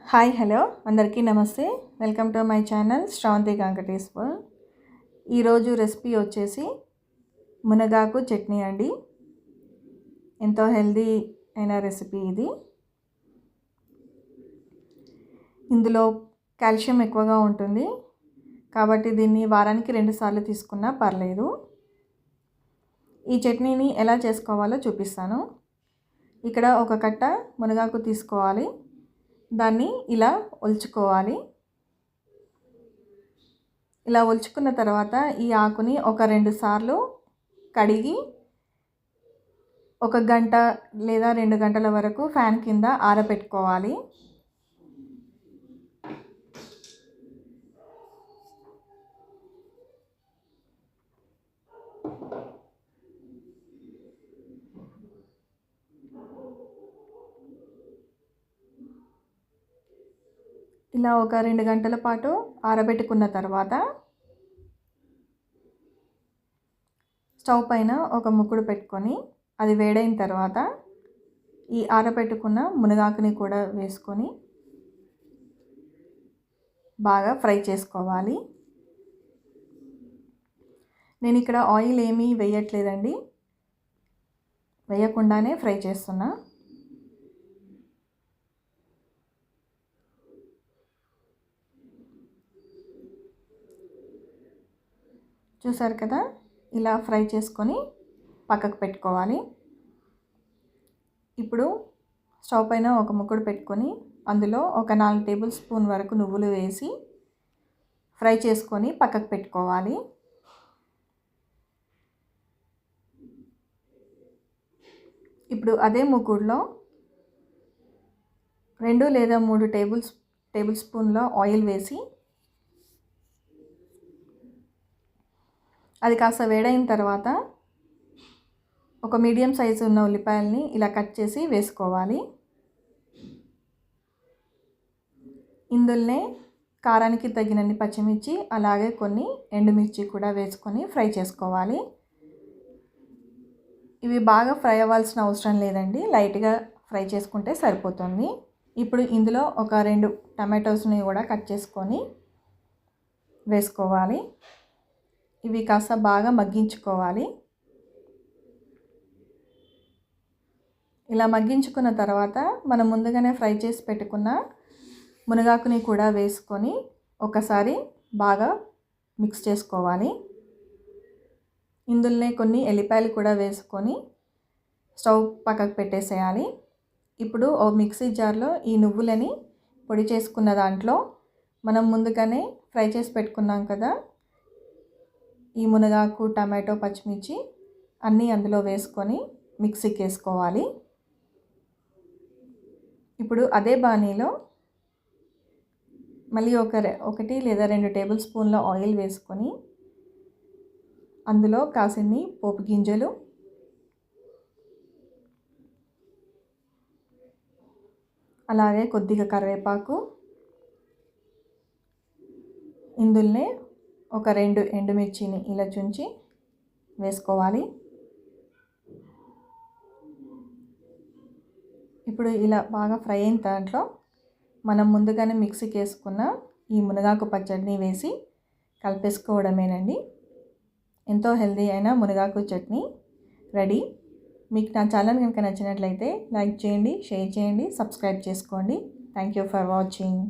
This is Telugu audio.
హాయ్ హలో అందరికీ నమస్తే. Welcome to my channel Sravanthi Venkateshwar. ఈరోజు రెసిపీ వచ్చేసి మునగాకు చట్నీ అండి. ఎంతో హెల్దీ అయిన రెసిపీ ఇది. ఇందులో కాల్షియం ఎక్కువగా ఉంటుంది కాబట్టి దీన్ని వారానికి 2 సార్లు తీసుకున్నా పర్లేదు. ఈ చట్నీని ఎలా చేసుకోవాలో చూపిస్తాను. ఇక్కడ ఒక కట్ట మునగాకు తీసుకోవాలి. దాన్ని ఇలా ఒలుచుకోవాలి. ఇలా ఒలుచుకున్న తర్వాత ఈ ఆకుని ఒక 2 సార్లు కడిగి 1 గంట లేదా 2 గంటల వరకు ఫ్యాన్ కింద ఆరబెట్టుకోవాలి. ఇలా ఒక 2 గంటల పాటు ఆరబెట్టుకున్న తర్వాత స్టవ్ పైన ఒక ముక్కుడు పెట్టుకొని అది వేడైన తర్వాత ఈ ఆరబెట్టుకున్న మునగాకుని కూడా వేసుకొని బాగా ఫ్రై చేసుకోవాలి. నేను ఇక్కడ ఆయిల్ ఏమీ వేయట్లేదండి, వేయకుండానే ఫ్రై చేస్తున్నా. చూసారు కదా, ఇలా ఫ్రై చేసుకొని పక్కకు పెట్టుకోవాలి. ఇప్పుడు స్టవ్ పైన ఒక ముక్కుడు పెట్టుకొని అందులో ఒక 4 టేబుల్ స్పూన్ వరకు నువ్వులు వేసి ఫ్రై చేసుకొని పక్కకు పెట్టుకోవాలి. ఇప్పుడు అదే ముక్కుడులో 2 లేదా 3 టేబుల్ స్పూన్ల ఆయిల్ వేసి అది కాస్త వేడైన తర్వాత ఒక మీడియం సైజు ఉన్న ఉల్లిపాయల్ని ఇలా కట్ చేసి వేసుకోవాలి. ఇందులోనే కారానికి తగినన్ని పచ్చిమిర్చి అలాగే కొన్ని ఎండుమిర్చి కూడా వేసుకొని ఫ్రై చేసుకోవాలి. ఇవి బాగా ఫ్రై అవ్వాల్సిన అవసరం లేదండి, లైట్గా ఫ్రై చేసుకుంటే సరిపోతుంది. ఇప్పుడు ఇందులో ఒక 2 టమాటోస్ని కూడా కట్ చేసుకొని వేసుకోవాలి. ఇవి కాస్త బాగా మగ్గించుకోవాలి. ఇలా మగ్గించుకున్న తర్వాత మనం ముందుగానే ఫ్రై చేసి పెట్టుకున్న మునగాకుని కూడా వేసుకొని ఒకసారి బాగా మిక్స్ చేసుకోవాలి. ఇందులోనే కొన్ని ఎల్లిపాయలు కూడా వేసుకొని స్టవ్ పక్కకు పెట్టేసేయాలి. ఇప్పుడు ఓ మిక్సీ జార్లో ఈ నువ్వులని పొడి చేసుకున్న దాంట్లో మనం ముందుగానే ఫ్రై చేసి పెట్టుకున్నాం కదా, ఈ మునగాకు, టమాటో, పచ్చిమిర్చి అన్నీ అందులో వేసుకొని మిక్సీకి వేసుకోవాలి. ఇప్పుడు అదే బాణీలో మళ్ళీ 1 లేదా 2 టేబుల్ స్పూన్ల ఆయిల్ వేసుకొని అందులో కాసిన్ని పోపు గింజలు, అలాగే కొద్దిగా కరివేపాకు, ఇందులోనే ఒక 2 ఎండుమిర్చిని ఇలా చుంచి వేసుకోవాలి. ఇప్పుడు ఇలా బాగా ఫ్రై అయిన దాంట్లో మనం ముందుగానే మిక్సీకి వేసుకున్న ఈ మునగాకు పచ్చడిని వేసి కలిపేసుకోవడమేనండి. ఎంతో హెల్దీ అయిన మునగాకు చట్నీ రెడీ. మీకు నా ఛానల్ కనుక నచ్చినట్లయితే లైక్ చేయండి, షేర్ చేయండి, సబ్స్క్రైబ్ చేసుకోండి. Thank you for watching.